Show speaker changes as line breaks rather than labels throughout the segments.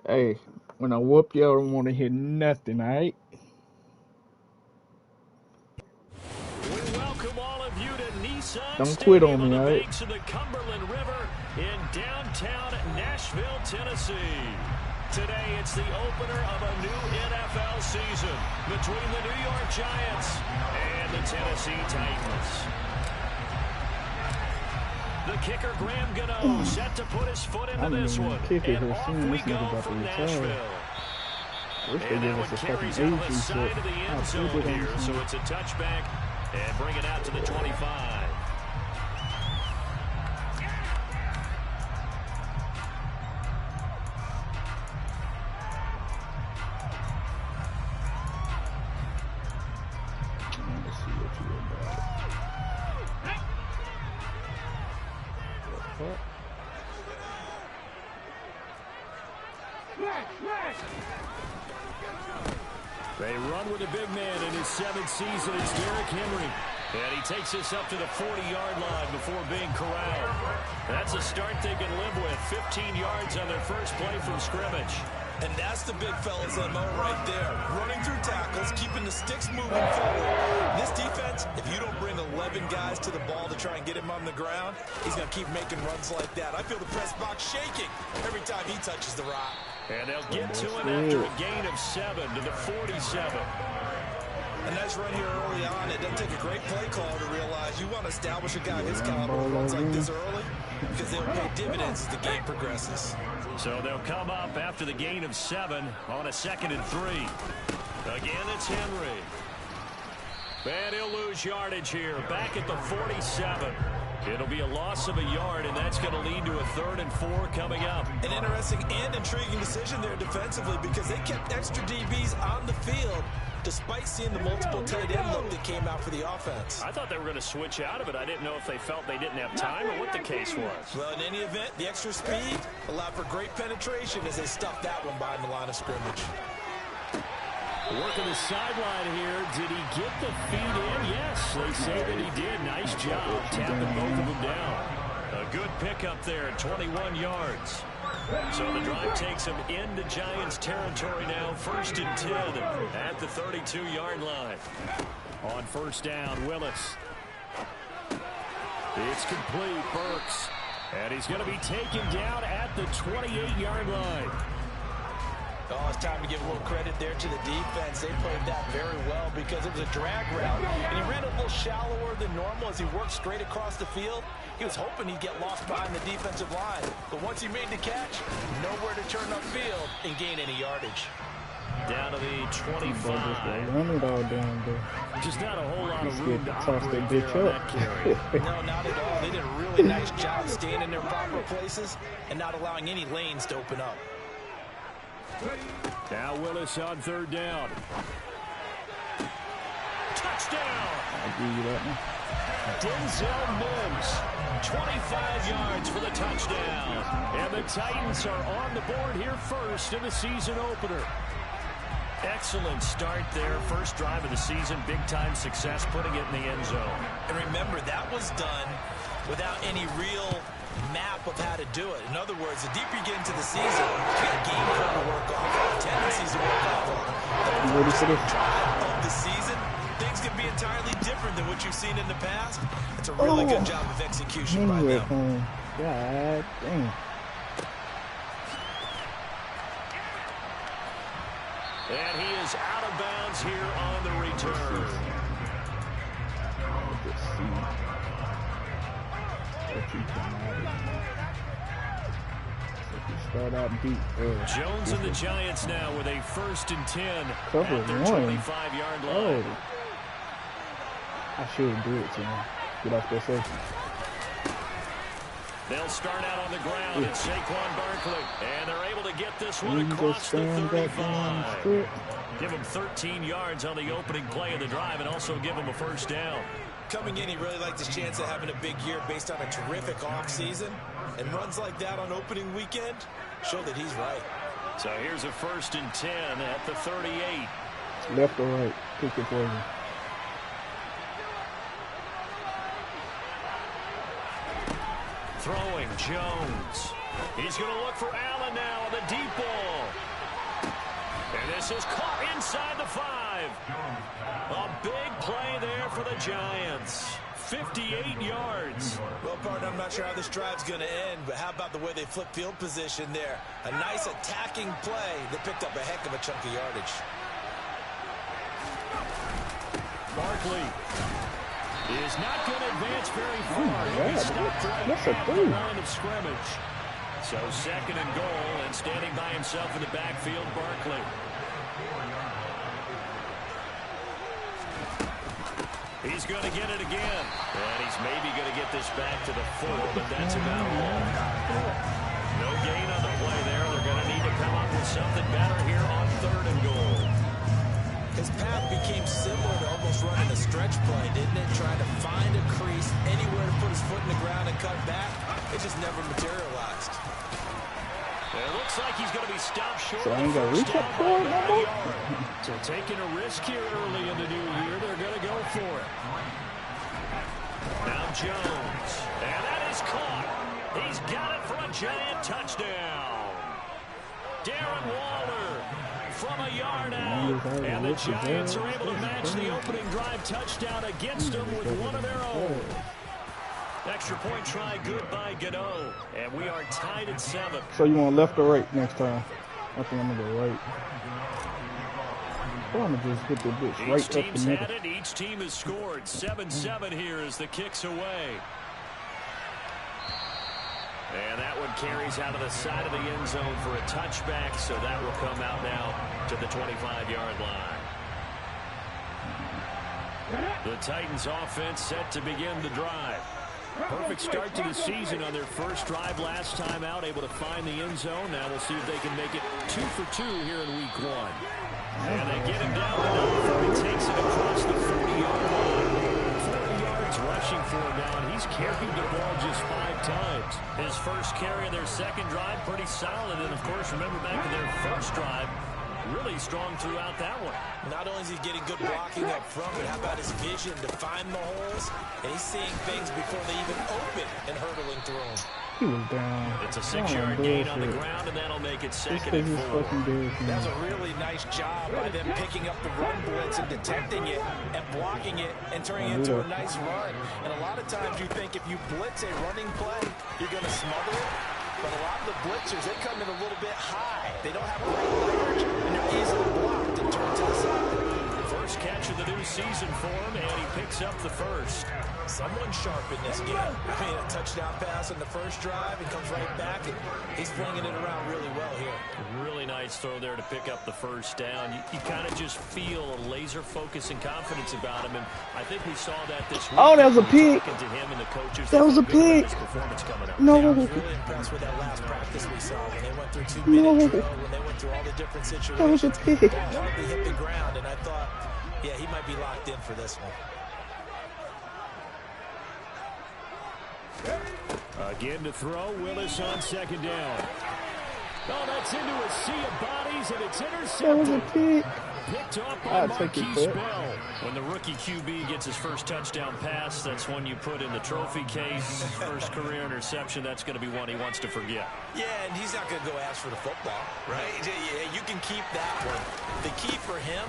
Hey, when I whoop you, I don't want to hear nothing, alright?
We welcome all of you to Nissan
Don't quit on
Stadium on
me,
the
alright?
banks of the Cumberland River in downtown Nashville, Tennessee. Today, it's the opener of a new NFL season between the New York Giants and the Tennessee Titans. The kicker, Graham Gano, set to put his foot into this one. And off we go from Nashville.
Wish they
And
gave
that
us
one
a fucking
carries out of the
age
side
shit.
of the end zone here, so it's a touchback and bring it out to the 25.
Let's see what you about. What?
They run with a big man in his 7th season. It's Derrick Henry. And he takes us up to the 40-yard line before being corralled. That's a start they can live with. 15 yards on their first play from scrimmage.
And that's the big fella's MO right there. Running through tackles, keeping the sticks moving forward. This defense, if you don't bring 11 guys to the ball to try and get him on the ground, he's going to keep making runs like that. I feel the press box shaking every time he touches the rock.
And they'll get to him after a gain of 7 to the 47.
A nice run here early on. It doesn't take a great play call to realize you want to establish a guy his caliber who runs like this early because they'll pay dividends as the game progresses.
So they'll come up after the gain of 7 on a 2nd and 3. Again, it's Henry. And he'll lose yardage here. Back at the 47. It'll be a loss of a yard, and that's going to lead to a 3rd and 4 coming up.
An interesting and intriguing decision there defensively because they kept extra DBs on the field despite seeing the multiple tight end look that came out for the offense.
I thought they were going to switch out of it. I didn't know if they felt they didn't have time or what the case was.
Well, in any event, the extra speed allowed for great penetration as they stuffed that one behind the line of scrimmage.
Working the sideline here. Did he get the feet in? Yes, they say that he did. Nice job tapping both of them down. A good pickup there, 21 yards. So the drive takes him into Giants territory now. 1st and 10 at the 32-yard line. On 1st down, Willis. It's complete, Burks. And he's going to be taken down at the 28-yard line.
Oh, it's time to give a little credit there to the defense. They played that very well because it was a drag route, and he ran a little shallower than normal as he worked straight across the field. He was hoping he'd get lost behind the defensive line, but once he made the catch, nowhere to turn upfield and gain any yardage.
Down to the 25.
Run it all down there.
Just not a whole lot of room to
Toss
operate
that
there
bitch
on
up.
that carry.
No, not at all. They did a really nice job staying in their proper places and not allowing any lanes to open up.
Now Willis on 3rd down. Touchdown!
I'll give you that one.
Denzel Mims, 25 yards for the touchdown. And the Titans are on the board here first in the season opener. Excellent start there. First drive of the season. Big-time success putting it in the end zone.
And remember, that was done without any real map of how to do it. In other words, the deeper you get into the season, you got game plan to work off of, tendencies to work off of. The first drive of the season, things can be entirely different than what you've seen in the past. It's a really good job of execution by them.
God damn.
And he is out of bounds here on the return.
Start out deep.
Jones and the Giants now with a 1st and 10
Cover
at their
one.
25-yard line.
Oh. I should do it to him. Get off that safety.
They'll start out on the ground. It's Saquon Barkley. And they're able to get this one across the 35. Give him 13 yards on the opening play of the drive and also give him a 1st down.
Coming in, he really liked his chance of having a big year based on a terrific offseason. And runs like that on opening weekend show that he's right.
So here's a 1st and 10 at the 38.
Left or right? Pick it for you.
Throwing Jones. He's going to look for Allen now on the deep ball. This is caught inside the 5. A big play there for the Giants. 58 yards.
Well, partner, I'm not sure how this drive's going to end, but how about the way they flip field position there? A nice attacking play that picked up a heck of a chunk of yardage.
Barkley is not going to advance very far. He stopped right
That's a
at the
three.
line of scrimmage. So 2nd and goal, and standing by himself in the backfield, Barkley. He's going to get it again. And he's maybe going to get this back to the 4, but that's about all. No gain on the play there. They're going to need to come up with something better here on 3rd and goal.
His path became similar to almost running a stretch play, didn't it? Trying to find a crease, anywhere to put his foot in the ground and cut back. It just never materialized.
It looks like he's going to be stopped short.
So I ain't got to reach up for it no more?
So taking a risk here early in the new year, they're going to go for it. Now Jones, and that is caught. He's got it for a Giant touchdown. Darren Waller from a yard out, and the Giants are able to match the opening drive touchdown against them with one of their own. Extra point try, good by Gano, and we are tied at 7.
So you want left or right next time? I think I'm going to go right. I'm going to just hit the bitch right
Each
up the
team's
middle.
had it. Each team has scored. 7-7 here as the kick's away. And that one carries out of the side of the end zone for a touchback, so that will come out now to the 25-yard line. The Titans offense set to begin the drive. Perfect start to the season on their first drive last time out, able to find the end zone. Now we'll see if they can make it 2 for 2 here in week 1. And they get him down to number 4. He takes it across the 40-yard line. 40 yards rushing for him now, and he's carried the ball just 5 times. His first carry of their second drive, pretty solid. And, of course, remember back to their first drive, really strong throughout that one.
Not only is he getting good blocking up front, but how about his vision to find the holes? And he's seeing things before they even open and hurtling through them.
He was down.
It's a 6-yard gain on the ground, and that'll make it 2nd and 4.
That was a really nice job by them picking up the run blitz and detecting it and blocking it and turning it into a nice run. And a lot of times you think if you blitz a running play, you're going to smother it. But a lot of the blitzers, they come in a little bit high. They don't have great leverage, and they're easily blocked and turned to the side.
First catch of the new season for him, and he picks up the first.
Someone sharp in this game. I mean, a touchdown pass on the first drive, and comes right back, and he's flinging it around really well here.
Really nice throw there to pick up the first down. You kind of just feel a laser focus and confidence about him, and I think we saw that this week.
Oh, that was a pick.
To him and the coaches,
that was a pick. No.
Yeah, I was really impressed with that last practice we saw when they went through 2-minute drill, when they went through all the different situations.
That was a pick.
Hardly hit the ground, and I thought, yeah, he might be locked in for this one.
Again to throw, Willis on 2nd down. Oh, that's into a sea of bodies, and it's intercepted.
That was a pick.
Picked up by Marquise Bell. When the rookie QB gets his first touchdown pass, that's one you put in the trophy case. First career interception, that's going to be one he wants to forget.
Yeah, and he's not going to go ask for the football, right? Yeah, you can keep that one. The key for him,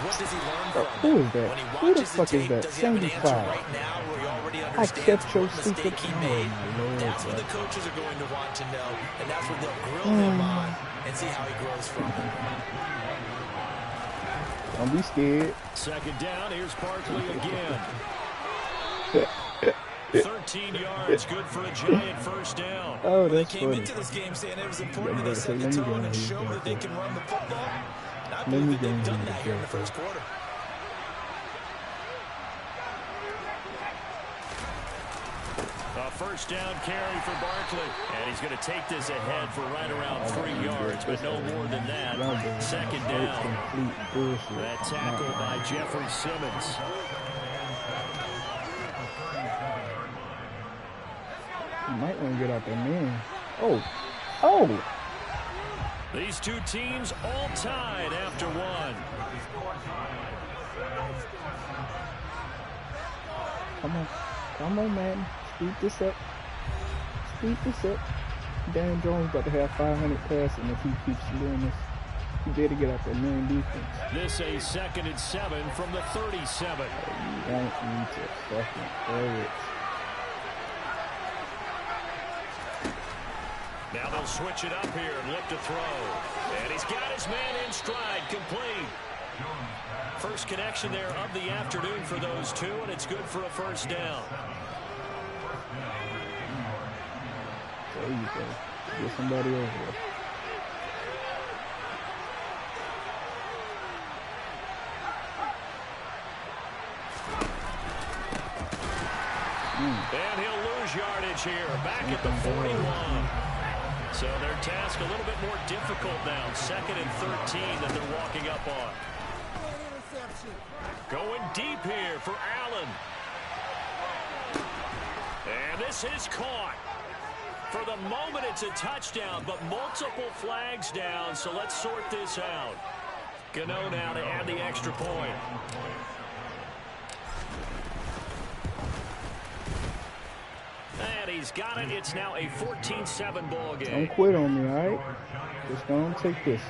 what does he learn from
Who is that?
When he
Who the
watches
fuck
the
is
tape,
that?
does he have an answer
75.
right now where he already
I
understands
kept your
what mistake he
secret.
made?
Oh, Lord,
That's what the coaches are going to want to know, and that's what they'll grill him on and see how he grows from it.
Don't be scared.
2nd down, here's Barkley again. 13 yards, good for a Giant first down.
Oh,
They
that's
came
funny.
into this game saying it was important
Yeah,
that they set the
let me
tone
go
and
ahead.
show that they can run the football. And I
Let me
believe that
go
they've done
ahead.
that here in the first quarter.
A first down carry for Barkley. And he's going to take this ahead for right around 3 yards, but no more than that. 2nd down.
Complete bullshit.
That tackle by Jeffrey Simmons.
You might want to get out there, man. Oh.
These two teams all tied after one.
Come on, man. Speed this up. Dan Jones about to have 500 passing if he keeps doing this. You better get out that main defense.
This a 2nd and 7 from the 37.
You don't need to fucking throw it.
Now they'll switch it up here and look to throw. And he's got his man in stride, complete. First connection there of the afternoon for those two, and it's good for a first down.
There you go. Get somebody over there.
And he'll lose yardage here, back at the 41. So their task a little bit more difficult now. 2nd and 13 that they're walking up on. Going deep here for Allen. And this is caught. For the moment, it's a touchdown, but multiple flags down, so let's sort this out. Gano now to add the extra point. And he's got it. It's now a 14-7 ball game.
Don't quit on me, all right? Just don't take this.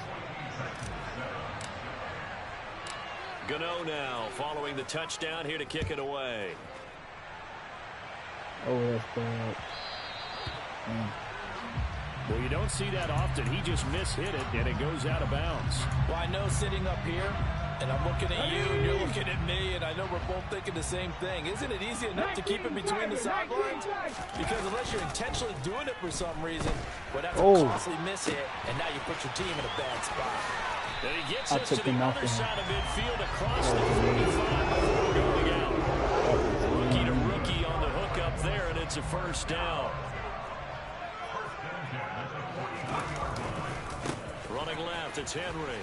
Gano now following the touchdown here to kick it away.
Oh, that's bad.
Well, you don't see that often. He just mishit it, and it goes out of bounds.
Well, I know sitting up here, and I'm looking at you, and you're looking at me, and I know we're both thinking the same thing. Isn't it easy enough to keep it between the sidelines? Because unless you're intentionally doing it for some reason, well, that's a costly mishit, and now you put your team in a bad spot.
And he gets us to the other side of midfield across the 45 before going out. Rookie to rookie on the hook up there, and it's a first down. Running left, it's Henry.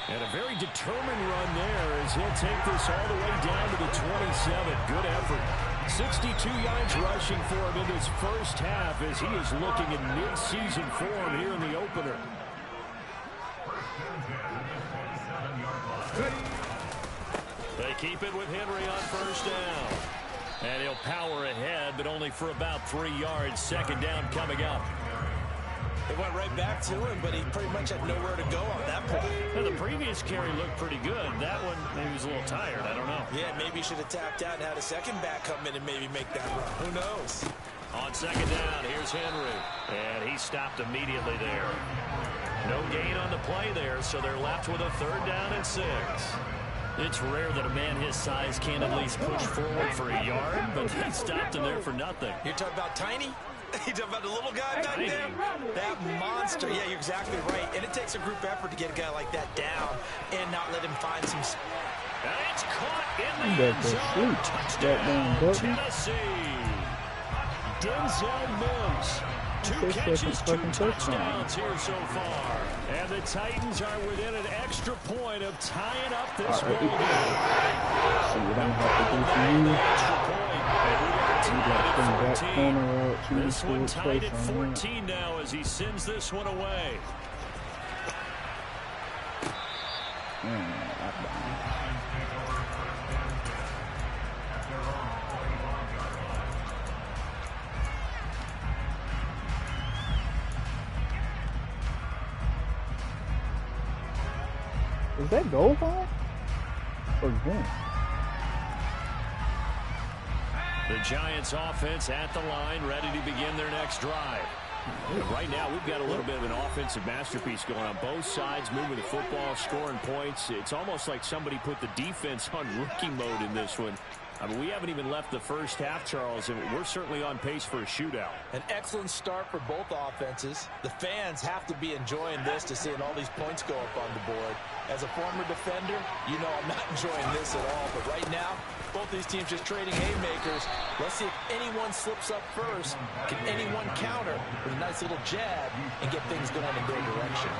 And a very determined run there as he'll take this all the way down to the 27. Good effort. 62 yards rushing for him in this first half as he is looking in mid-season form here in the opener. They keep it with Henry on first down. And he'll power ahead, but only for about 3 yards. 2nd down coming up.
It went right back to him, but he pretty much had nowhere to go on that point.
Well, the previous carry looked pretty good. That one, maybe he was a little tired. I don't know.
Yeah, maybe he should have tapped out and had a second back come in and maybe make that run. Who knows?
On 2nd down, here's Henry. And he stopped immediately there. No gain on the play there, so they're left with a 3rd down and 6. It's rare that a man his size can't at least push forward for a yard, but he stopped him there for nothing.
You're talking about Tiny? You talking about the little guy back there? That monster. Yeah, you're exactly right. And it takes a group effort to get a guy like that down and not let him find some space.
And it's caught in the end zone. Touchdown, Tennessee. Denzel Mims. 2 catches, 2 touchdowns here so far. And the Titans are within an extra point of tying up this ball game.
See what I'm going to do to you.
This one tied at 14 now as he sends this one away.
Is that goal line? Or game?
The Giants offense at the line, ready to begin their next drive. And right now, we've got a little bit of an offensive masterpiece going on. Both sides moving the football, scoring points. It's almost like somebody put the defense on rookie mode in this one. I mean, we haven't even left the first half, Charles, and we're certainly on pace for a shootout.
An excellent start for both offenses. The fans have to be enjoying this to seeing all these points go up on the board. As a former defender, you know I'm not enjoying this at all. But right now, both these teams just trading haymakers. Let's see if anyone slips up first. Can anyone counter with a nice little jab and get things going in their direction?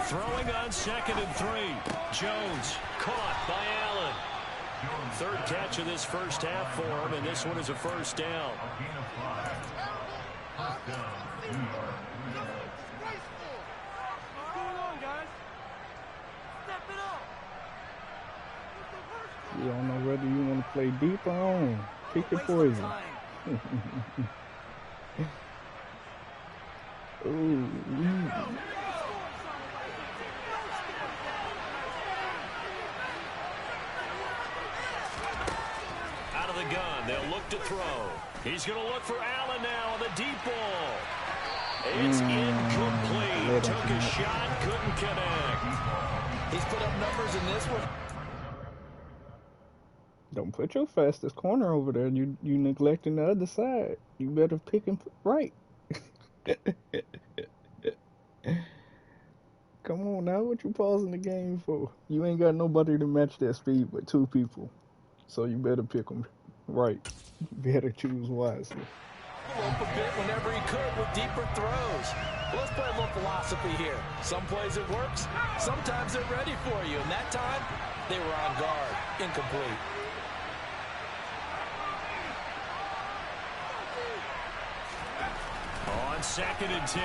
Throwing on 2nd and 3. Jones caught by Allen. Third catch of this first half for him, and this one is a first down.
You don't know whether you want to play deep or on. Pick your poison. Ooh.
Out of the gun, they'll look to throw. He's going to look for Allen now on the deep ball. It's incomplete. Took a shot, couldn't connect.
He's put up numbers in this one.
Don't put your fastest corner over there. You neglecting the other side. You better pick him right. Come on now, what you pausing the game for? You ain't got nobody to match that speed but two people. So you better pick them right. You better choose wisely.
Up a bit whenever he could with deeper throws. Well, let's play a little philosophy here. Some plays it works. Sometimes they're ready for you. And that time, they were on guard. Incomplete.
On 2nd and 10,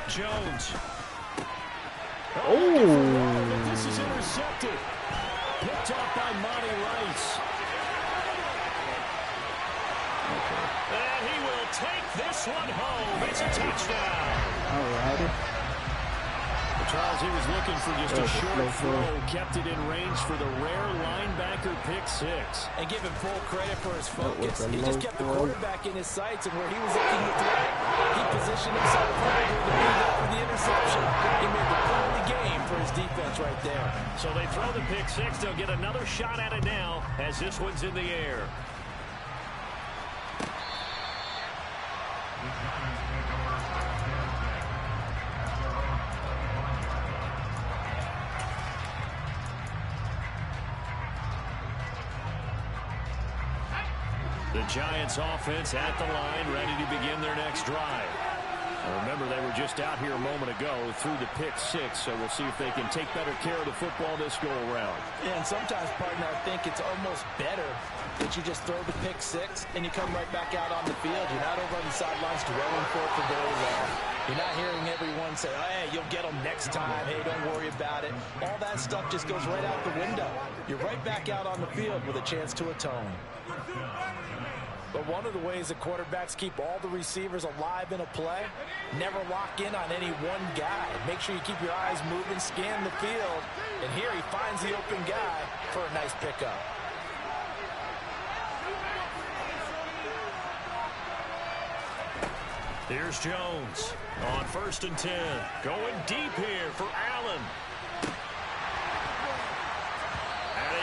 Jones.
Oh!
But this is intercepted. Picked up by Monty Rice. And he will take this one home. It's a touchdown.
All right.
Charles, he was looking for just a short throw, kept it in range for the rare linebacker pick six.
And give him full credit for his focus. He just kept the quarterback in his sights, and where he was looking to throw, he positioned himself perfectly to lead up for the interception. He made the play of the game for his defense right there.
So they throw the pick six. They'll get another shot at it now as this one's in the air. The Giants offense at the line, ready to begin their next drive. Now remember, they were just out here a moment ago through the pick six, so we'll see if they can take better care of the football this go-around.
Yeah, and sometimes, partner, I think it's almost better that you just throw the pick six and you come right back out on the field. You're not over on the sidelines dwelling for it for very long. You're not hearing everyone say, oh, hey, you'll get them next time. Hey, don't worry about it. All that stuff just goes right out the window. You're right back out on the field with a chance to atone. But one of the ways that quarterbacks keep all the receivers alive in a play, never lock in on any one guy. Make sure you keep your eyes moving, scan the field, and here he finds the open guy for a nice pickup.
Here's Jones on 1st and 10. Going deep here for Allen.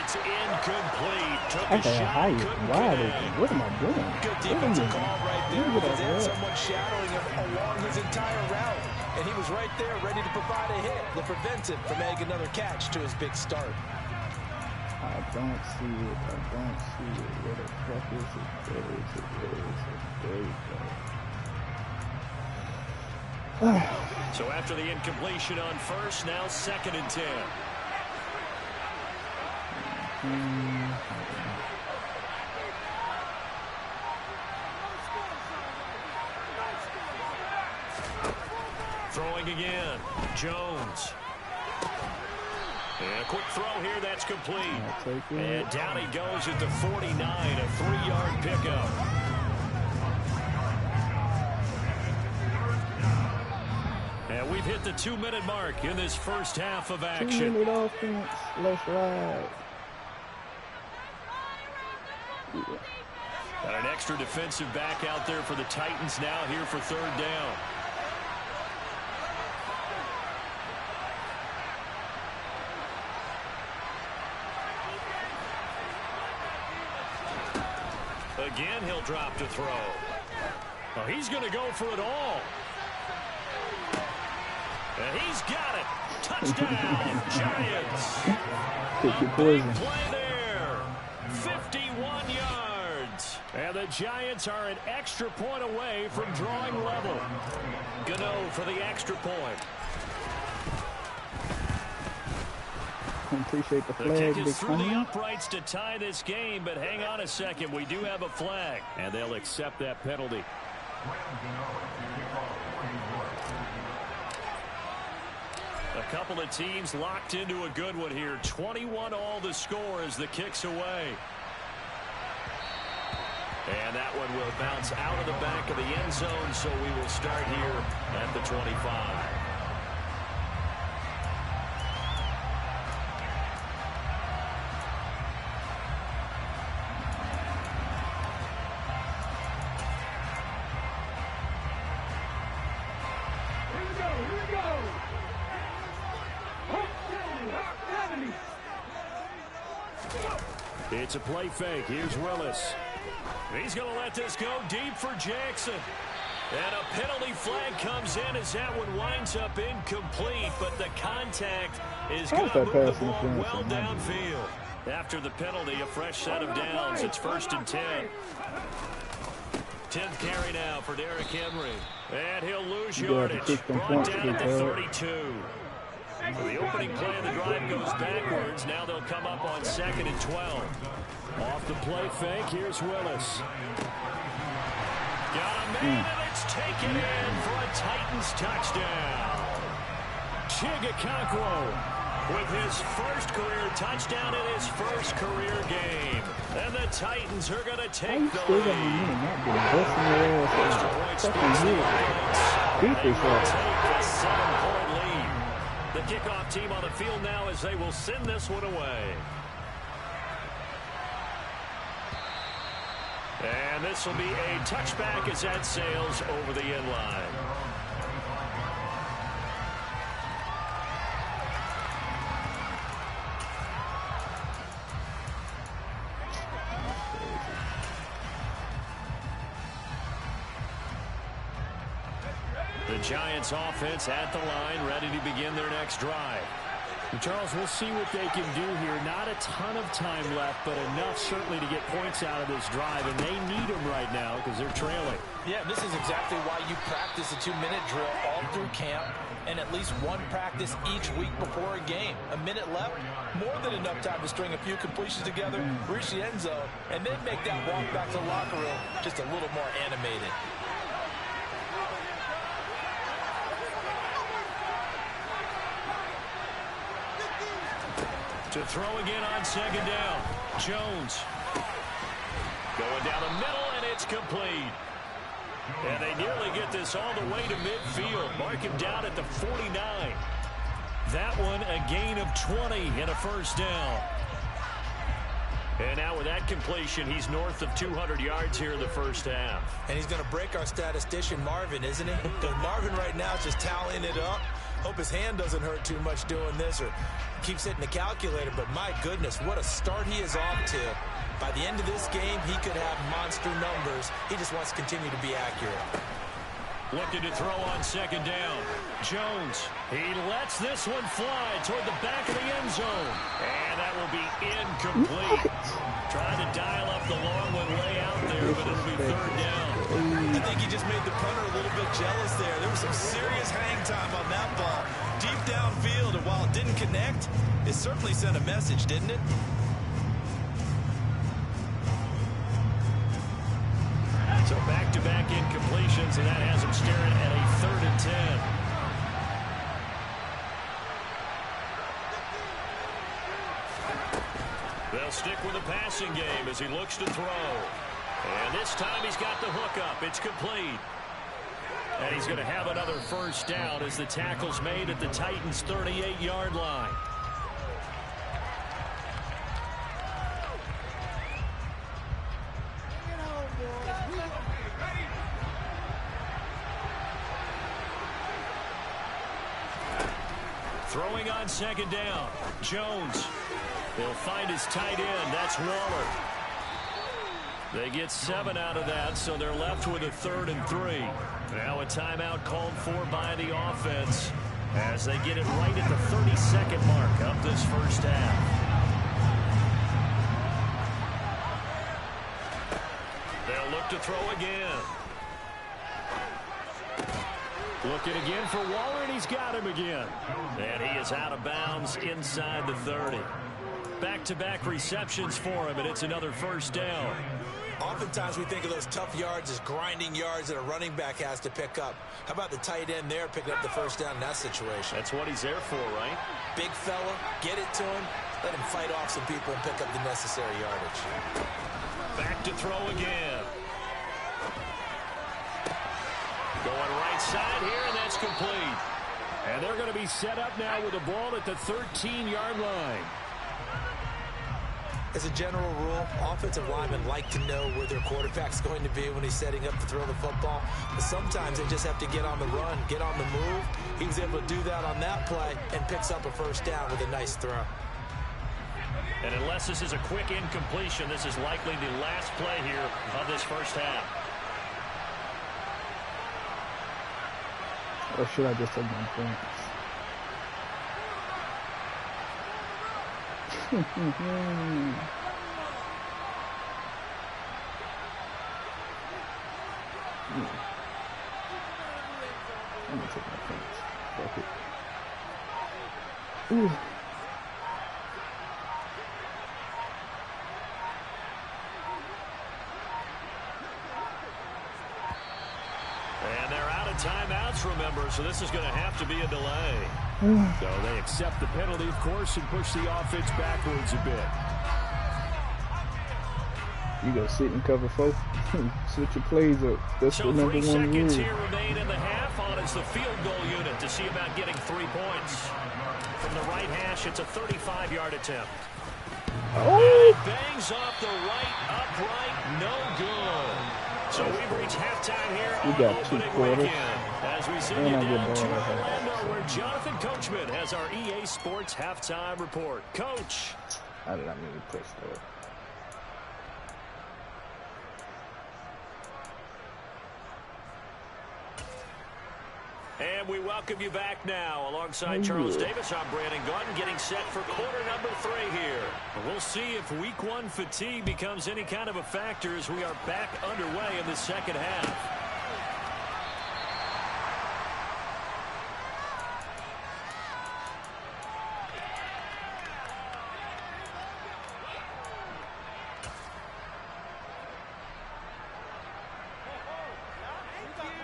It's incomplete. Took a shot, couldn't connect.
What am I doing?
Good defensive call right there because he had someone shadowing him along his entire route. And he was right there ready to provide a hit that prevents him from adding another catch to his big start.
I don't see it. I don't see it. Where the fuck is it? There is it. There is it. There you go.
So after the incompletion on 1st, now 2nd and 10. Throwing again, Jones. And a quick throw here, that's complete. And down he goes at the 49, a 3-yard pickup. And we've hit the 2-minute mark in this first half of action.
2-minute offense, let's ride.
Got an extra defensive back out there for the Titans now here for 3rd down. Again, he'll drop to throw. Oh, he's going to go for it all. And he's got it. Touchdown, Giants.
Pick your poison.
Big play there. 51 yards. And the Giants are an extra point away from drawing level. Gano for the extra point.
Appreciate the
The
flag,
kick
big
is through the
homie.
uprights to tie this game, but hang on a second. We do have a flag, and they'll accept that penalty. A couple of teams locked into a good one here. 21 all the score as the kick's away. And that one will bounce out of the back of the end zone, so we will start here at the 25. It's a play fake. Here's Willis. He's going to let this go deep for Jackson. And a penalty flag comes in as that one winds up incomplete, but the contact is going to move the ball well downfield. After the penalty, a fresh set of downs. It's 1st and 10. 10th carry now for Derrick Henry. And he'll lose yardage. Brought down at the 32. The opening play of the drive goes backwards. Now they'll come up on 2nd and 12. Off the play fake, here's Willis. Got a man, and it's taken in for a Titans touchdown. Chigakonkwo with his first career touchdown in his first career game. And the Titans are going to take the lead. Extra point speeds the offense. They will take a 7-point lead. The kickoff team on the field now as they will send this one away. And this will be a touchback as that sails over the end line. The Giants offense at the line, ready to begin their next drive. Charles, we'll see what they can do here. Not a ton of time left, but enough certainly to get points out of this drive, and they need them right now because they're trailing.
Yeah, this is exactly why you practice a 2-minute drill all through camp and at least one practice each week before a game. A minute left, more than enough time to string a few completions together, reach the end zone, and then make that walk back to the locker room just a little more animated.
To throw again on 2nd down. Jones. Going down the middle, and it's complete. And they nearly get this all the way to midfield. Mark him down at the 49. That one a gain of 20 and a first down. And now with that completion, he's north of 200 yards here in the first half.
And he's going to break our statistician Marvin, isn't he? Because Marvin right now is just tallying it up. Hope his hand doesn't hurt too much doing this or keeps hitting the calculator. But my goodness, what a start he is off to. By the end of this game, he could have monster numbers. He just wants to continue to be accurate.
Looking to throw on 2nd down. Jones, he lets this one fly toward the back of the end zone. And that will be incomplete. Trying to dial up the long one way out there, but it'll be 3rd down.
I think he just made the punter a little bit jealous there. There was some serious hang time on that ball. Deep downfield, and while it didn't connect, it certainly sent a message, didn't it?
So back-to-back incompletions, and that has him staring at a 3rd and 10. They'll stick with the passing game as he looks to throw. And this time he's got the hook up. It's complete. And he's going to have another first down as the tackle's made at the Titans' 38-yard line. Throwing on 2nd down. Jones. They'll find his tight end. That's Waller. They get 7 out of that, so they're left with a 3rd and 3. Now a timeout called for by the offense as they get it right at the 32nd mark of this first half. They'll look to throw again. Looking again for Waller, and he's got him again. And he is out of bounds inside the 30. Back-to-back receptions for him, and it's another first down.
Oftentimes we think of those tough yards as grinding yards that a running back has to pick up. How about the tight end there picking up the first down in that situation?
That's what he's there for, right?
Big fella, get it to him, let him fight off some people and pick up the necessary yardage.
Back to throw again. Going right side here, and that's complete. And they're going to be set up now with the ball at the 13-yard line.
As a general rule, offensive linemen like to know where their quarterback's going to be when he's setting up to throw the football. But sometimes they just have to get on the run, get on the move. He was able to do that on that play and picks up a first down with a nice throw.
And unless this is a quick incompletion, this is likely the last play here of this first half.
Or should I just take my points? I'm gonna take my points. Fuck it. Ooh.
And they're out of timeouts, remember, so this is going to have to be a delay. So they accept the penalty, of course, and push the offense backwards a bit.
You go sit and cover 4. Switch your plays up. That's
so
the number
3
one rule.
seconds here remain in the half. On is the field goal unit to see about getting 3 points. From the right hash, it's a 35-yard attempt.
Oh!
And it bangs off the right upright. No good. So we've reached halftime here
We
on
got 2
opening
quarters.
weekend. As we send you
And I get
down to
ball.
Orlando, where Jonathan Coachman has our EA Sports halftime report. Coach.
How did I mean to press that?
And we welcome you back now. Alongside Charles Davis, I'm Brandon Gaudin, getting set for quarter number 3 here. We'll see if week 1 fatigue becomes any kind of a factor as we are back underway in the second half.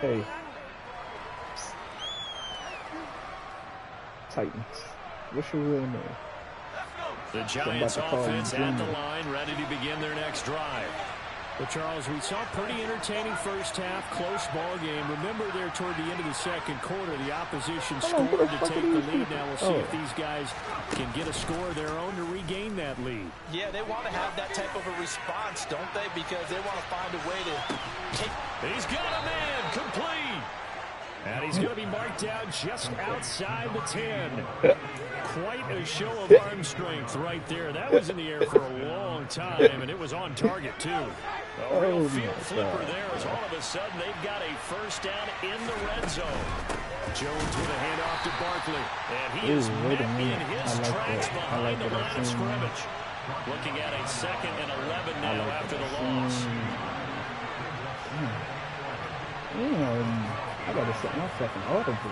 Hey. Titans. What's your real name?
The Giants offense at the line, ready to begin their next drive. But, Charles, we saw a pretty entertaining first half, close ball game. Remember there toward the end of the second quarter, the opposition scored to take the lead. Now we'll see if these guys can get a score of their own to regain that lead.
Yeah, they want to have that type of a response, don't they? Because they want to find a way to take...
He's got a man, complete. And he's going to be marked down just outside the 10. Quite a show of arm strength right there. That was in the air for a long time, and it was on target, too. A real field flipper there as all of a sudden they've got a first down in the red zone. Jones with a handoff to Barkley. And he is met in his tracks behind the line of scrimmage. Looking at a 2nd and 11 now after the loss.
I gotta set my second audible.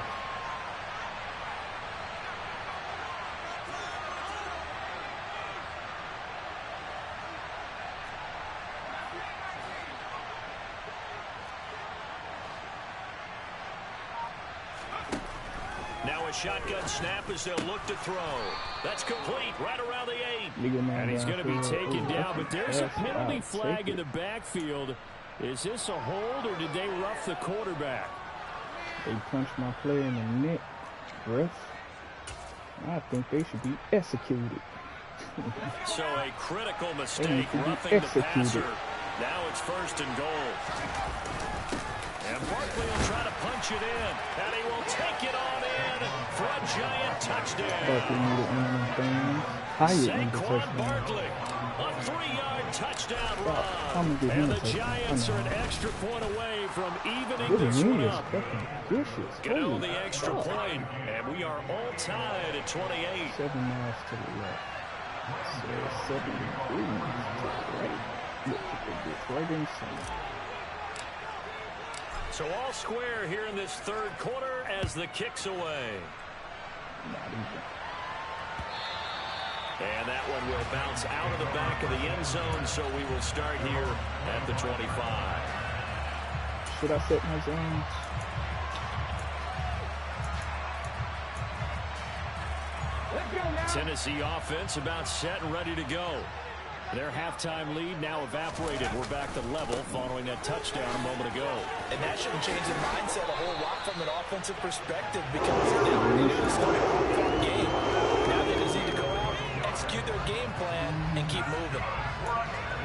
Now a shotgun snap as they'll look to throw. That's complete right around the 8. And he's going to be taken down, but there's a penalty flag in the backfield. Is this a hold, or did they rough the quarterback?
They punched my player in the neck. Ref, I think they should be executed.
So a critical mistake, roughing the passer. Now it's 1st and goal. And Barkley will try to punch it in. And he will take it on in for a giant touchdown.
Barkley needed one of them things.
Saquon Barkley, a 3-yard touchdown run. And the Giants are an extra point away from evening this one up. Get on the extra point, and we are all tied at 28.
7 miles to the left. So 7 degrees to the right. Look at this right inside.
So all square here in this third quarter as the kick's away. And that one will bounce out of the back of the end zone, so we will start here at the 25.
Should I set my zones?
Tennessee offense about set and ready to go. Their halftime lead now evaporated. We're back to level following that touchdown a moment ago.
And that shouldn't change the mindset a whole lot from an offensive perspective because now they need to start a game. Now they just need to go out, execute their game plan, and keep moving.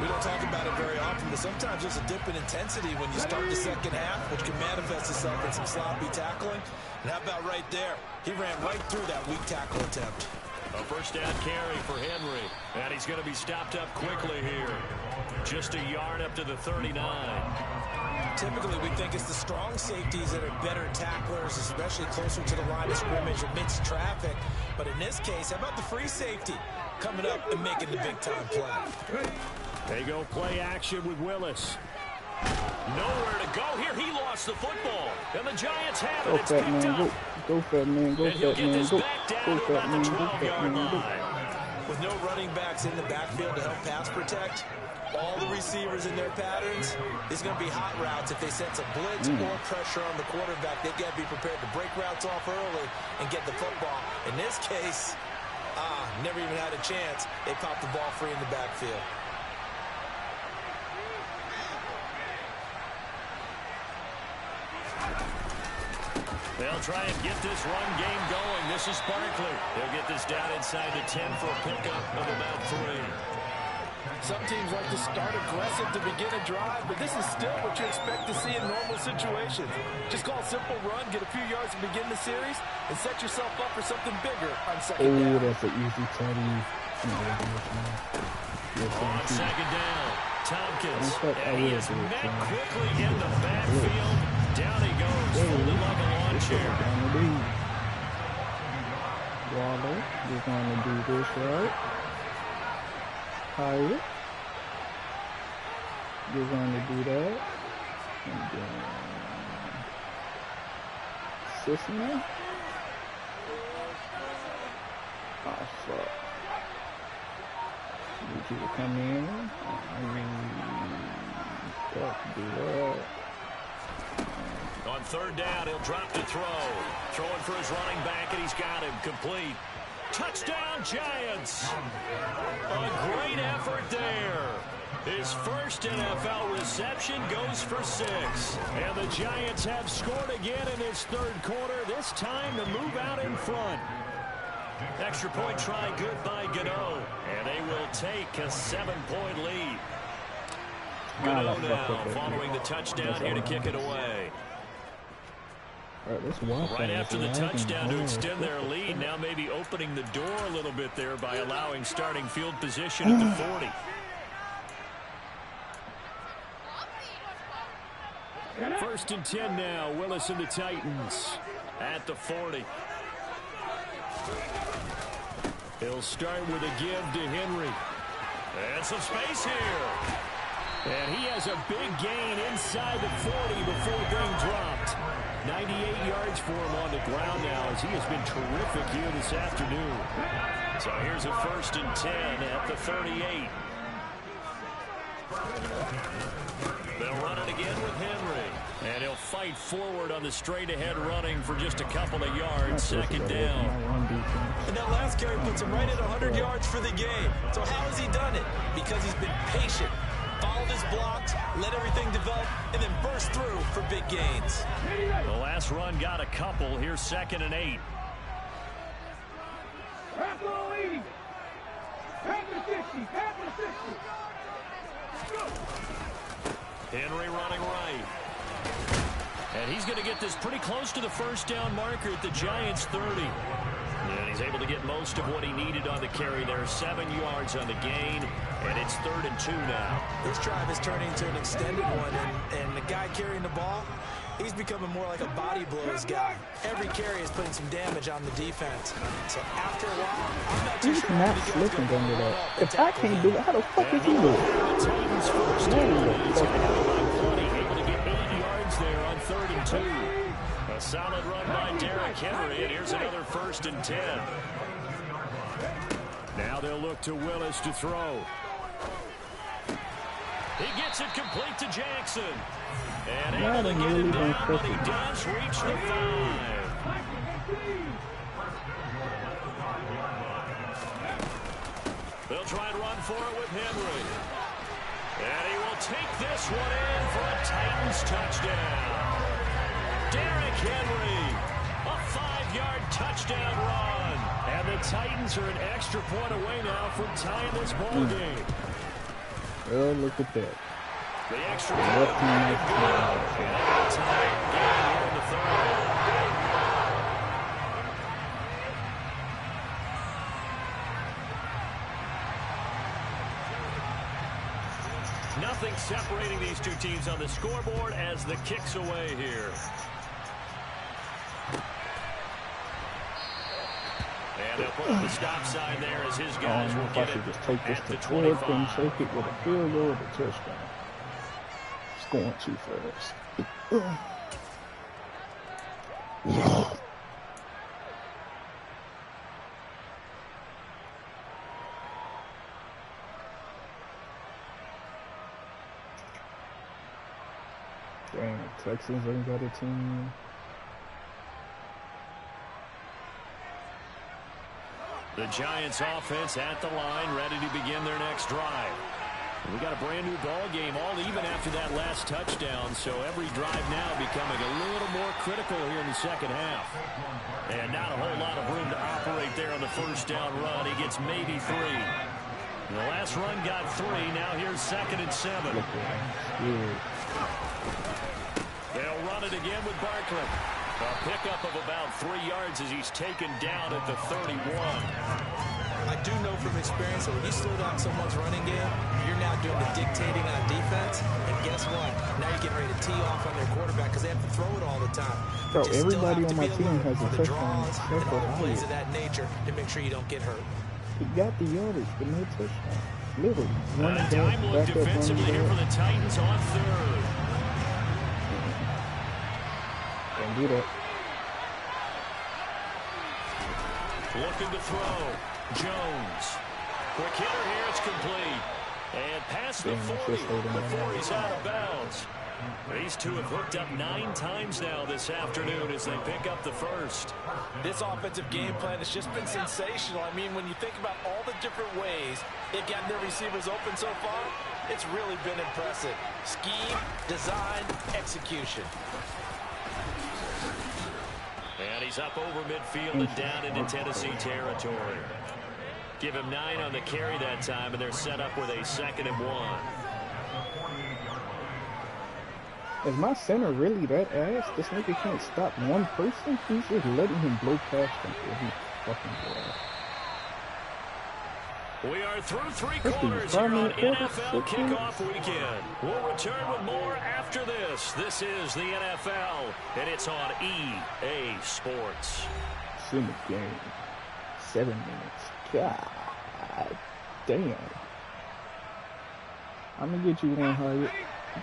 We don't talk about it very often, but sometimes there's a dip in intensity when you start the second half, which can manifest itself in some sloppy tackling. And how about right there? He ran right through that weak tackle attempt.
A first down carry for Henry. And he's going to be stopped up quickly here. Just a yard up to the 39.
Typically, we think it's the strong safeties that are better tacklers, especially closer to the line of scrimmage amidst traffic. But in this case, how about the free safety coming up and making the big-time play?
They go play action with Willis. Nowhere to go here. He lost the football. And the Giants have it. It's picked up.
Go fat man, go fat man, go fat man, go fat man.
With no running backs in the backfield to help pass protect, all the receivers in their patterns, it's going to be hot routes. If they sense a blitz or pressure on the quarterback, they've got to be prepared to break routes off early and get the football. In this case, never even had a chance. They popped the ball free in the backfield.
They'll try and get this run game going. This is Barkley. They'll get this down inside the 10 for a pickup of about 3.
Some teams like to start aggressive to begin a drive, but this is still what you expect to see in normal situations. Just call a simple run, get a few yards to begin the series, and set yourself up for something bigger on second down.
Oh, that's an easy teddy.
On second down, Tompkins. And he is met quickly in the backfield. Down he goes, folded like a lawn chair.
Waller, you're going to do this right. Higher. You're going to do that. And then Sissman. Oh, fuck. Need you to come in. Do that.
On third down, he'll drop to throw. Throwing for his running back, and he's got him. Complete. Touchdown, Giants. A great effort there. His first NFL reception goes for 6. And the Giants have scored again in this third quarter, this time to move out in front. Extra point try good by Gano. And they will take a 7-point lead. Gano now following the touchdown here to kick it away. Right after the touchdown to extend their lead, now maybe opening the door a little bit there by allowing starting field position at the 40. First and 10 now, Willis and the Titans at the 40. He'll start with a give to Henry. And some space here. And he has a big gain inside the 40 before being dropped. 98 yards for him on the ground now as he has been terrific here this afternoon. So here's a first and 10 at the 38. They'll run it again with Henry. And he'll fight forward on the straight-ahead running for just a couple of yards. Second down.
And that last carry puts him right at 100 yards for the game. So how has he done it? Because he's been patient. Followed his blocks, let everything develop, and then burst through for big gains.
The last run got a couple. Here's second and 8. Henry running right. And he's going to get this pretty close to the first down marker at the Giants' 30. And he's able to get most of what he needed on the carry there. 7 yards on the gain, and it's 3rd and 2 now.
This drive is turning into an extended one, and the guy carrying the ball, he's becoming more like a body blows guy. Every carry is putting some damage on the defense. So after a while, I'm not too sure
how to get under that. If I can't do it, how the fuck is he doing?
The Titans first down. He's going to have about 20, able to get 8 yards there on 3rd 2. A solid run by Derrick Henry, and here's another 1st and 10. Now they'll look to Willis to throw. He gets it complete to Jackson. And able to get him down, but he does reach the 5. They'll try and run for it with Henry. And he will take this one in for a Titans touchdown. Derrick Henry, a 5-yard touchdown run. And the Titans are an extra point away now from tying this ball game.
Well, look at that.
The extra point is good. And tie game here in the 3rd. Nothing separating these two teams on the scoreboard as the kick's away here. And they'll put up the stop sign there as his guys will get it
just take this
at
to
the
12 and
25.
take it with a field goal or a touchdown. It's going too fast. Dang, Texans ain't got a team.
The Giants offense at the line, ready to begin their next drive. We got a brand new ball game, all even after that last touchdown, so every drive now becoming a little more critical here in the second half. And not a whole lot of room to operate there on the first down run. He gets maybe 3. The last run got 3. Now here's 2nd and 7. They'll run it again with Barkley. A pickup of about 3 yards as he's taken down at the 31.
I do know from experience that when you slow down someone's running game, you're now doing the dictating on defense. And guess what? Now you're getting ready to tee off on their quarterback because they have to throw it all the time.
Bro, everybody on my team has a
the
touchdown.
draws and all the plays of that nature to make sure you don't get hurt.
He got the yardage, but no touchdown. Literally.
A dime look defensively here for the Titans on 3rd.
Don't do that.
Looking to throw. Jones. Quick hitter here. It's complete. And past the 40 before he's out of bounds. These two have hooked up 9 times now this afternoon as they pick up the 1st.
This offensive game plan has just been sensational. I mean, when you think about all the different ways they've gotten their receivers open so far, it's really been impressive. Scheme, design, execution.
And he's up over midfield and down into Tennessee territory. Give him 9 on the carry that time, and they're set up with a 2nd and 1.
Is my center really that ass? This nigga can't stop one person? He's just letting him blow past him for his fucking blood.
We are through 3 quarters here on NFL Kickoff Weekend. We'll return with more after this. This is the NFL, and it's on EA Sports.
It's in the game. 7 minutes. God damn. I'm gonna get you one, Hyatt.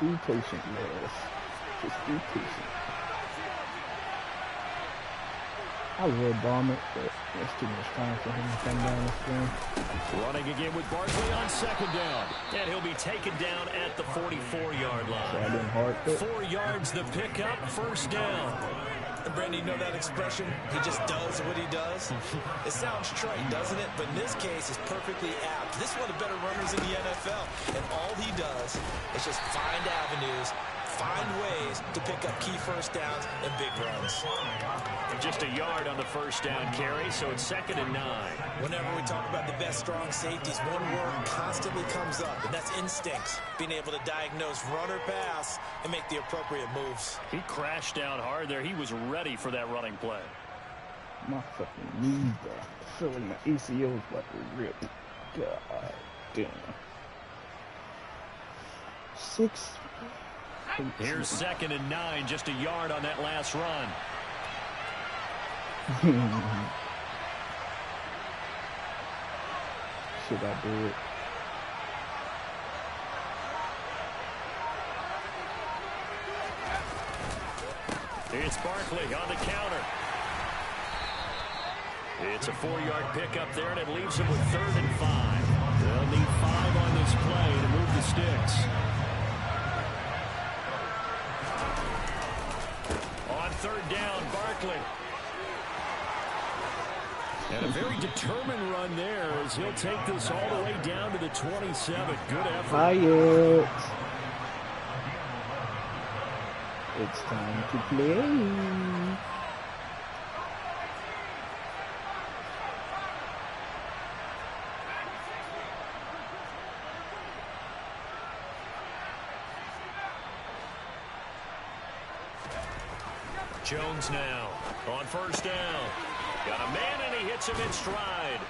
Be patient, yes. Just be patient. I would bomb it, but there's too much time for him to come down this game.
Running again with Barkley on 2nd down. And he'll be taken down at the 44-yard line.
So I didn't hard it.
4 yards the pickup, 1st down.
And Brandon, you know that expression? He just does what he does. It sounds trite, doesn't it? But in this case, it's perfectly apt. This is one of the better runners in the NFL. And all he does is just find avenues, find ways to pick up key 1st downs and big runs.
Just a yard on the 1st down carry, so it's 2nd and 9.
Whenever we talk about the best strong safeties, one word constantly comes up, and that's instincts. Being able to diagnose run or pass and make the appropriate moves.
He crashed down hard there. He was ready for that running play.
My fucking knees are feeling the ACL's about to rip. God damn. 6.
Here's 2nd and 9, just a yard on that last run.
Should I do it?
It's Barkley on the counter. It's a 4-yard pickup there, and it leaves him with 3rd and 5. They'll need 5 on this play to move the sticks. On 3rd down, Barkley. And a very determined run there as he'll take this all the way down to the 27. Good effort.
Quiet. It's time to play.
Jones now on 1st down. Got a man and he hits him in stride.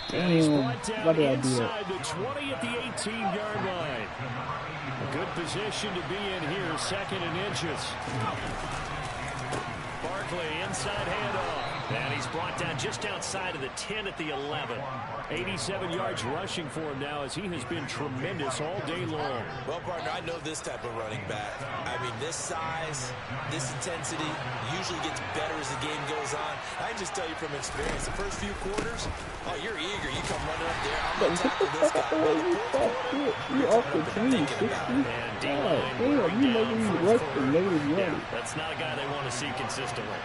Damn,
He's brought down
why did I do
inside
that?
the 20 at the 18-yard line. A good position to be in here, 2nd and inches. Barkley inside handoff. And he's brought down just outside of the 10 at the 11. 87 yards rushing for him now as he has been tremendous all day long.
Well, partner, I know this type of running back. I mean, this size, this intensity usually gets better as the game goes on. I can just tell you from experience, the first few quarters, oh, you're eager. You come running up there. I'm going to tackle this guy.
You off the team, 60? Damn, you making me rush for negative yards.
Yeah, that's not a guy they want to see consistently.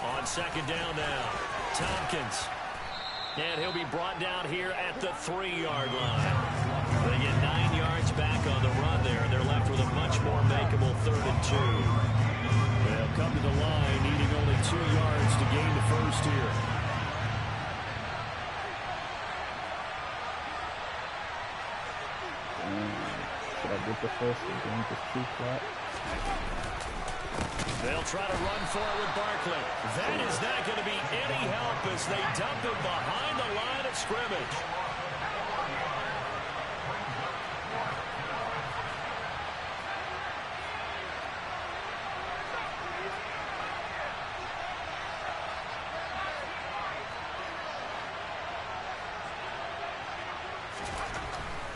On 2nd down now, Tompkins. And he'll be brought down here at the 3-yard line. They get 9 yards back on the run there. They're left with a much more makeable 3rd and 2. They'll come to the line needing only 2 yards to gain the first here.
Should I get the first and then just 2 flat?
They'll try to run for it with Barkley. That is not going to be any help as they dump him behind the line of scrimmage.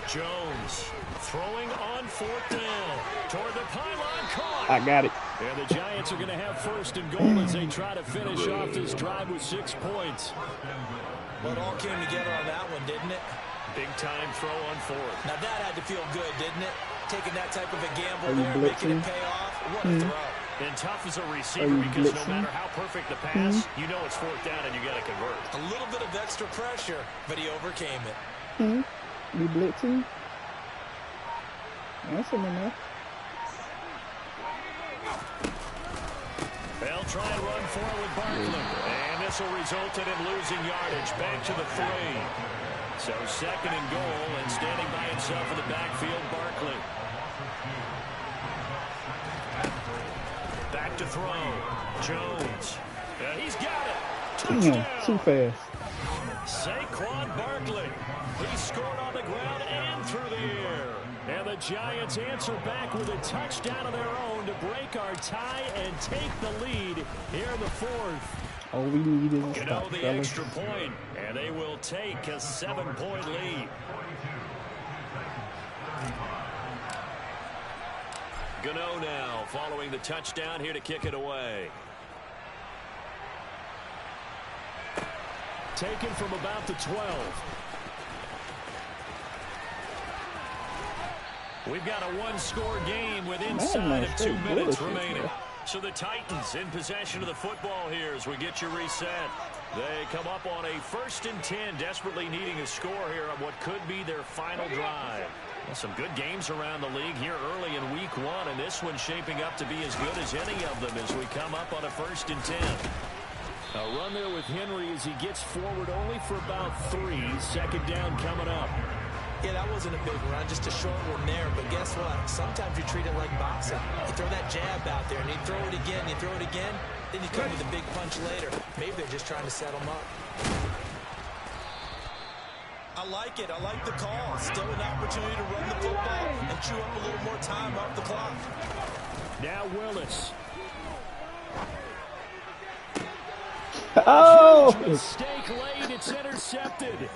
Jones throwing on 4th down toward the pylon, caught.
I got it.
And the Giants are going to have 1st and goal as they try to finish off this drive with 6 points.
Well, it all came together on that one, didn't it?
Big time throw on 4th.
Now that had to feel good, didn't it? Taking that type of a gamble there, making it pay off. What a throw.
And tough as a receiver because no matter how perfect the pass, you know it's 4th down and you got to convert.
A little bit of extra pressure, but he overcame it.
You blitzing? That's enough.
They'll try and run forward with Barkley. And this will result in him losing yardage back to the 3. So 2nd and goal, and standing by himself in the backfield, Barkley. Back to throw. Jones. He's got it. Touchdown.
Too fast.
Saquon Barkley. He scored on the ground and through the air. And the Giants answer back with a touchdown of their own to break our tie and take the lead here in the 4th.
All we need is a
Gano
stop,
the
fellas.
extra point, and they will take a 7-point lead. Gano now following the touchdown here to kick it away. Taken from about the 12. We've got a 1-score game with inside of 2 minutes remaining. So the Titans in possession of the football here as we get you reset. They come up on a 1st and 10, desperately needing a score here on what could be their final drive. Well, some good games around the league here early in week 1, and this one's shaping up to be as good as any of them as we come up on a 1st and 10. A run there with Henry as he gets forward only for about 3. 2nd down coming up.
Yeah, that wasn't a big run, just a short one there. But guess what? Sometimes you treat it like boxing. You throw that jab out there, and you throw it again, you throw it again, then you come with a big punch later. Maybe they're just trying to set them up. I like it. I like the call. Still an opportunity to run the football and chew up a little more time off the clock.
Now Willis.
Oh!
Mistake late. it's intercepted.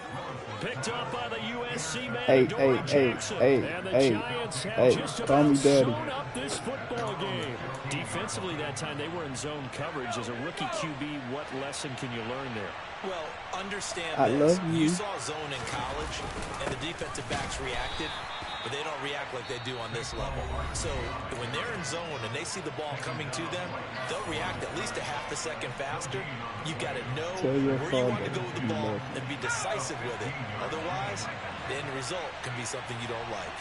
Picked up by the USC man,
Hey,
Adoree Jackson. And the Giants have just
call me
about
daddy.
sewn up this football game. Defensively that time, they were in zone coverage. As a rookie QB, what lesson can you learn there?
Well, understand
I
this.
love you.
You saw zone in college, and the defensive backs reacted, but they don't react like they do on this level. So when they're in zone and they see the ball coming to them, they'll react at least a half a second faster. You've got to know where you want to go with the ball and be decisive with it. Otherwise, the end result can be something you don't like.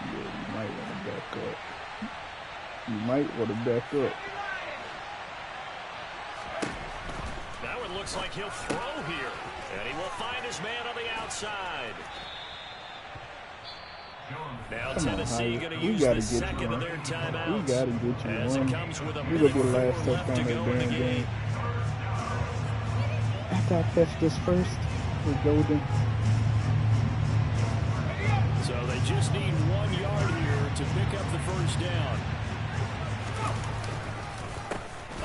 Yeah, you might want to back up. You might want to back up.
Now it looks like he'll throw here. And he will find his man on the outside. Now Tennessee going to use the second of their timeouts.
We got to get you
as
one.
it comes with a
We got the
minute
last
left to
touchdown
go
of
in
the
the
damn
game.
game. After I catch this first with Golden.
So they just need 1 yard here to pick up the first down.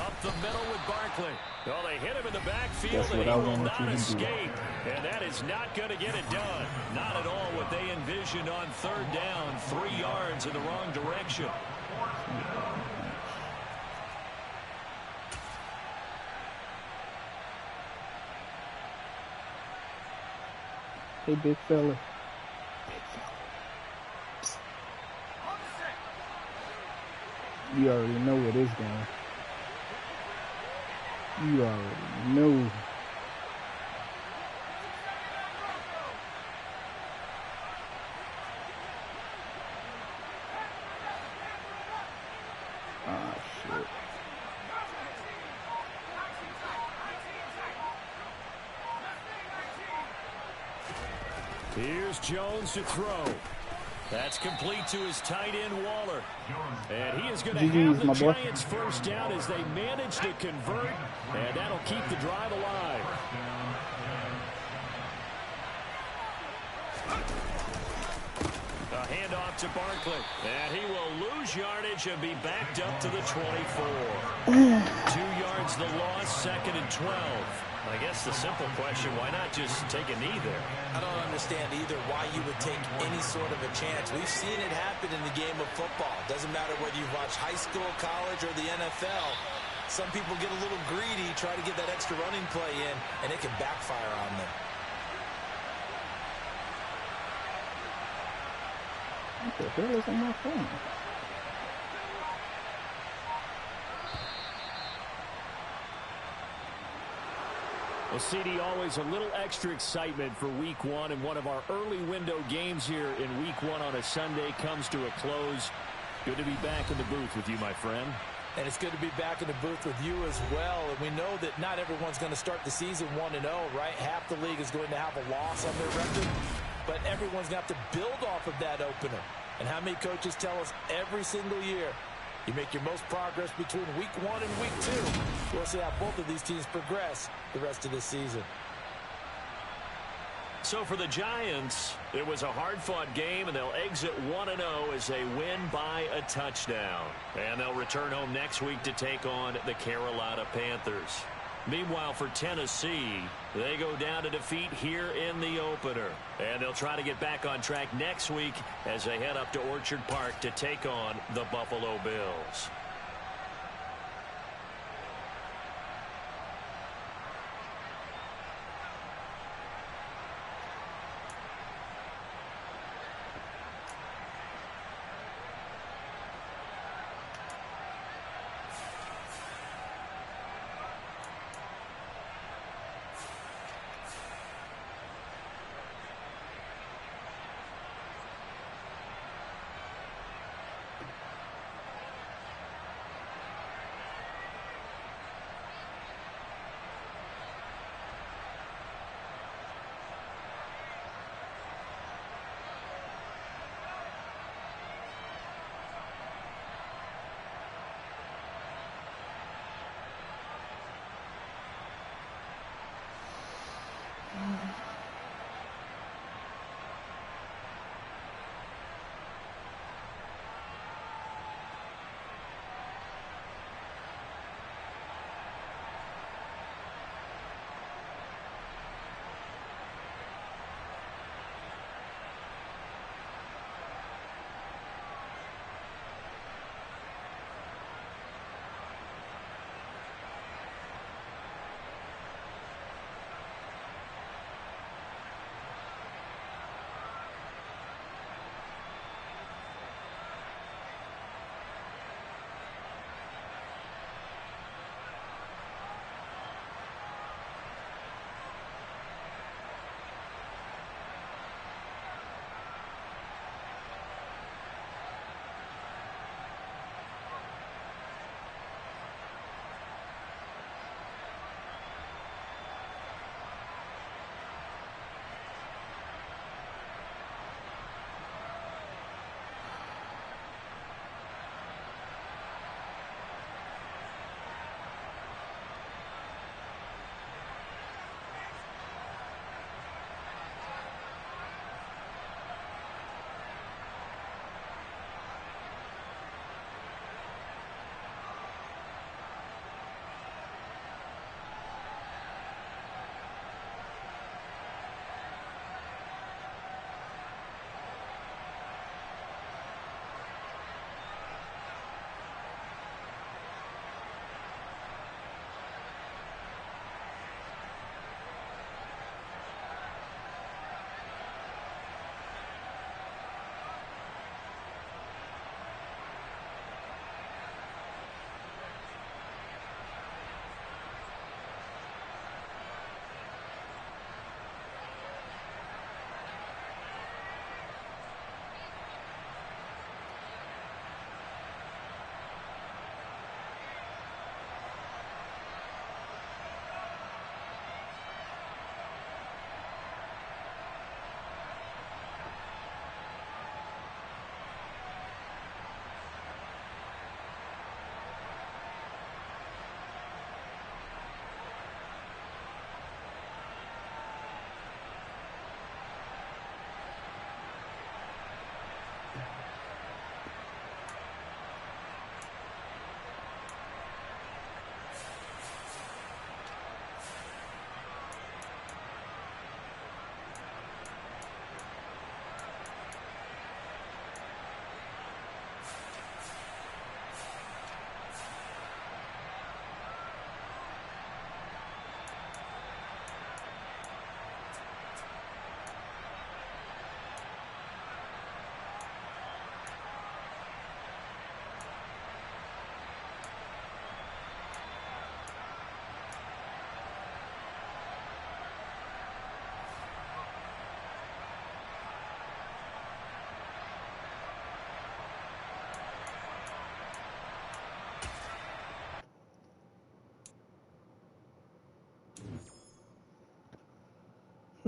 Up the middle with Barkley. Well, they hit him in the backfield, and he will not escape. And that is not going to get it done. Not at all what they envisioned on third down. 3 yards in the wrong direction.
Hey, big fella. You already know where this going. You already know. Ah, shit.
Here's Jones to throw. That's complete to his tight end, Waller. And he is going to have the Giants first down as they manage to convert, and that'll keep the drive alive. A handoff to Barkley. And he will lose yardage and be backed up to the 24. 2 yards the loss, second and 12. I guess the simple question, why not just take a knee there?
I don't understand either why you would take any sort of a chance. We've seen it happen in the game of football. Doesn't matter whether you watch high school, college, or the NFL. Some people get a little greedy, try to get that extra running play in, and it can backfire on them.
What the hell is on my phone?
Well, CD, always a little extra excitement for Week 1, and one of our early window games here in Week 1 on a Sunday comes to a close. Good to be back in the booth with you, my friend.
And it's good to be back in the booth with you as well. And we know that not everyone's going to start the season 1-0, right? Half the league is going to have a loss on their record, but everyone's going to have to build off of that opener. And how many coaches tell us every single year, you make your most progress between Week 1 and Week 2. We'll see how both of these teams progress the rest of this season.
So for the Giants, it was a hard-fought game, and they'll exit 1-0 as they win by a touchdown. And they'll return home next week to take on the Carolina Panthers. Meanwhile, for Tennessee, they go down to defeat here in the opener. And they'll try to get back on track next week as they head up to Orchard Park to take on the Buffalo Bills.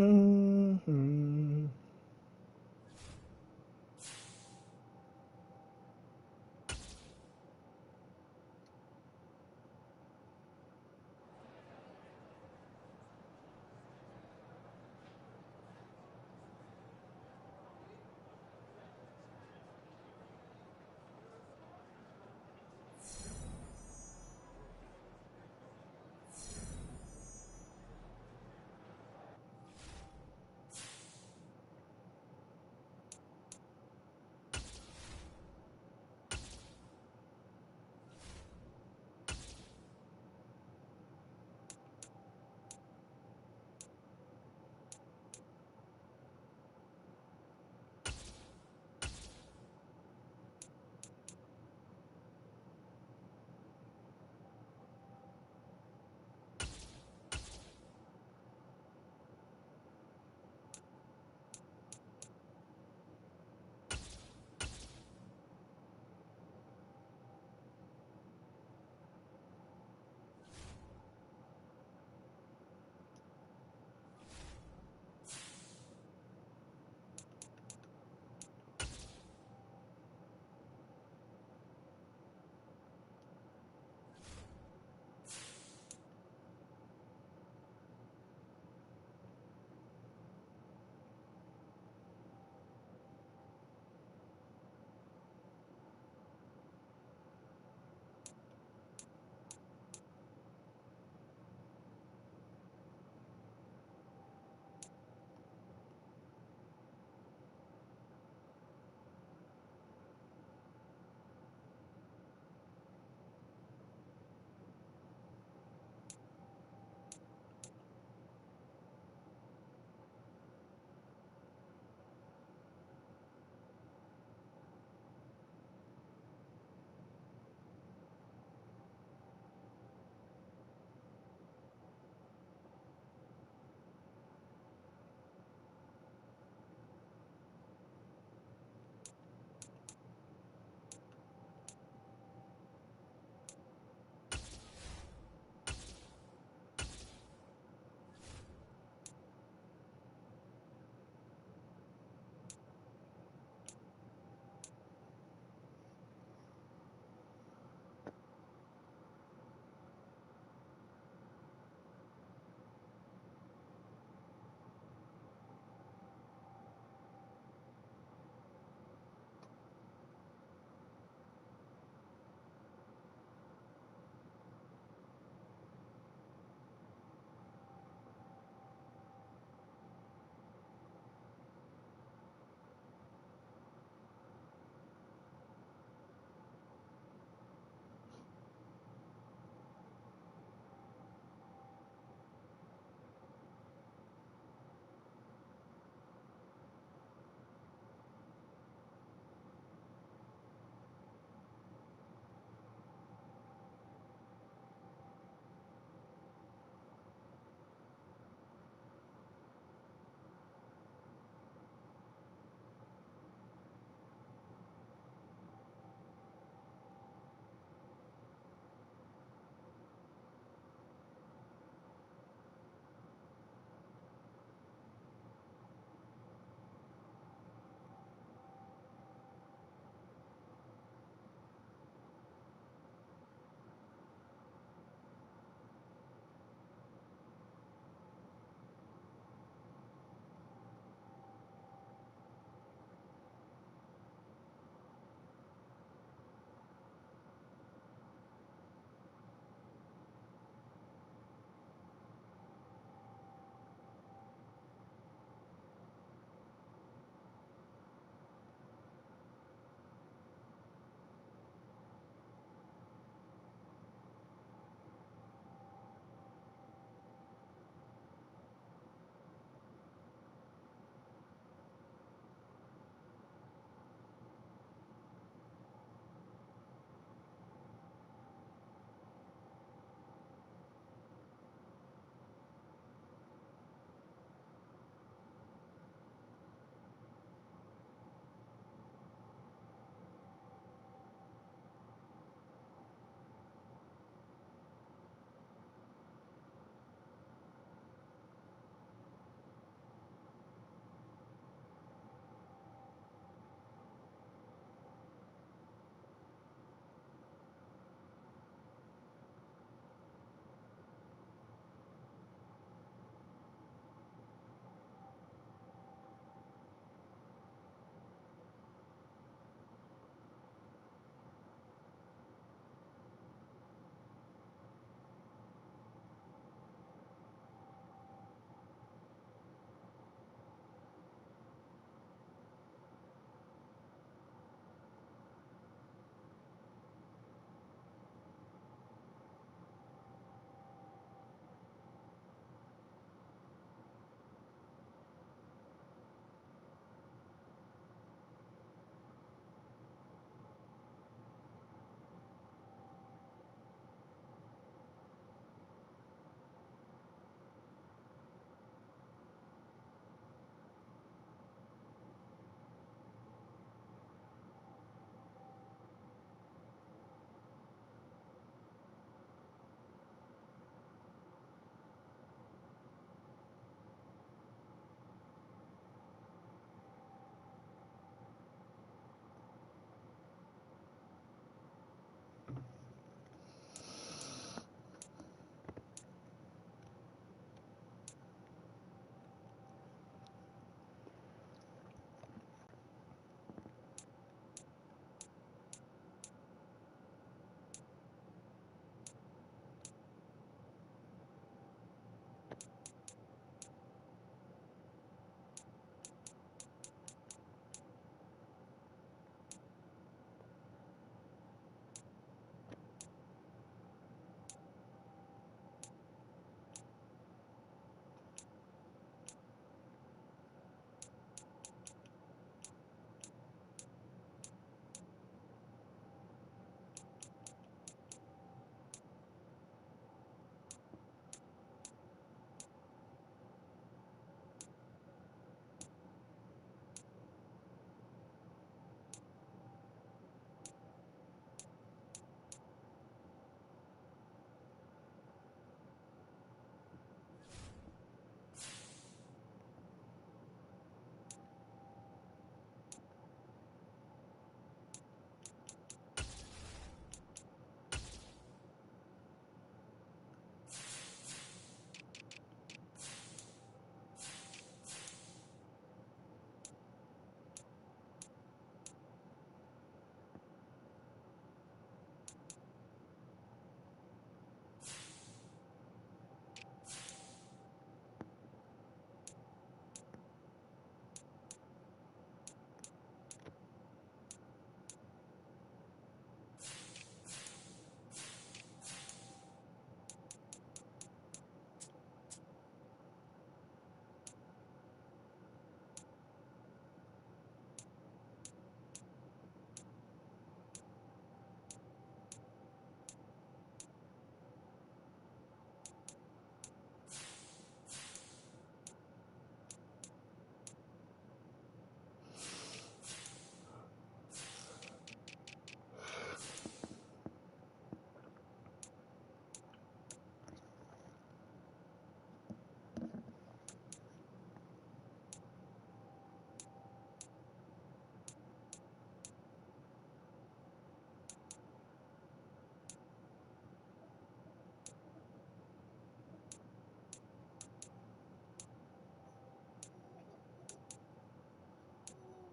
Mm-hmm.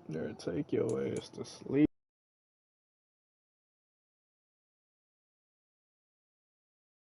There, take your ass to sleep.